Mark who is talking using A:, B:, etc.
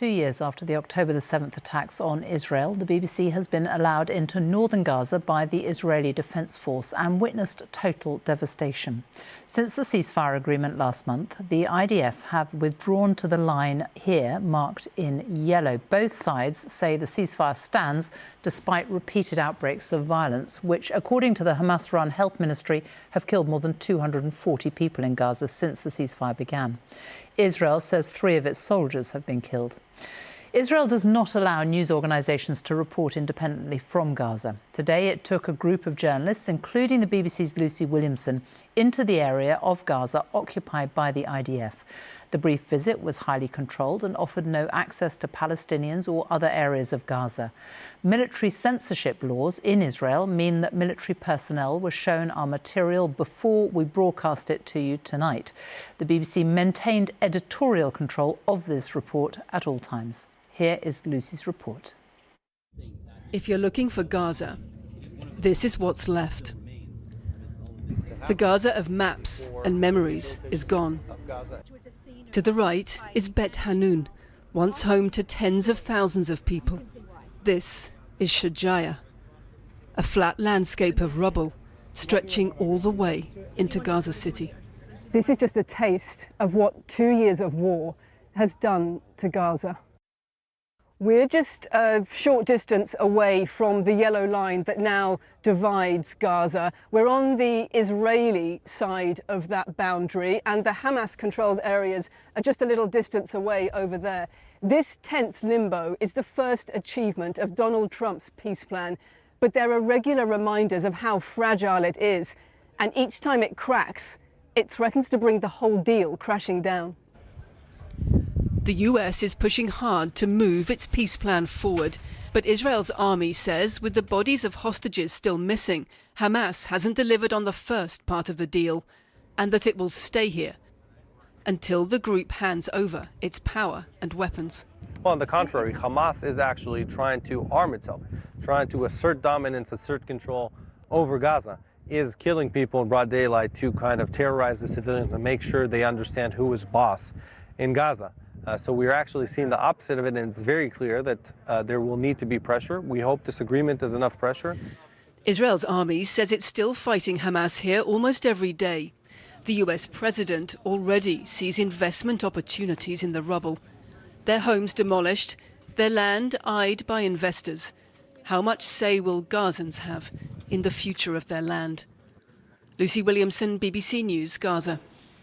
A: 2 years after the October the 7th attacks on Israel, the BBC has been allowed into northern Gaza by the Israeli Defense Force and witnessed total devastation. Since the ceasefire agreement last month, the IDF have withdrawn to the line here, marked in yellow. Both sides say the ceasefire stands despite repeated outbreaks of violence, which, according to the Hamas-run Health Ministry, have killed more than 240 people in Gaza since the ceasefire began. Israel says 3 of its soldiers have been killed. Israel does not allow news organisations to report independently from Gaza. Today, it took a group of journalists, including the BBC's Lucy Williamson, into the area of Gaza occupied by the IDF. The brief visit was highly controlled and offered no access to Palestinians or other areas of Gaza. Military censorship laws in Israel mean that military personnel were shown our material before we broadcast it to you tonight. The BBC maintained editorial control of this report at all times. Here is Lucy's report.
B: If you're looking for Gaza, this is what's left. The Gaza of maps and memories is gone. To the right is Bet Hanun, once home to tens of thousands of people. This is Shujaiya, a flat landscape of rubble stretching all the way into Gaza City.
C: This is just a taste of what 2 years of war has done to Gaza. We're just a short distance away from the yellow line that now divides Gaza. We're on the Israeli side of that boundary, and the Hamas-controlled areas are just a little distance away over there. This tense limbo is the first achievement of Donald Trump's peace plan, but there are regular reminders of how fragile it is, and each time it cracks, it threatens to bring the whole deal crashing down.
B: The US is pushing hard to move its peace plan forward, but Israel's army says with the bodies of hostages still missing, Hamas hasn't delivered on the first part of the deal, and that it will stay here until the group hands over its power and weapons.
D: Well, on the contrary, Hamas is actually trying to arm itself, trying to assert dominance, assert control over Gaza, is killing people in broad daylight to kind of terrorize the civilians and make sure they understand who is boss in Gaza. So we're actually seeing the opposite of it, and it's very clear that there will need to be pressure. We hope this agreement is enough pressure.
B: Israel's army says it's still fighting Hamas here almost every day. The US president already sees investment opportunities in the rubble. Their homes demolished, their land eyed by investors. How much say will Gazans have in the future of their land? Lucy Williamson, BBC News, Gaza.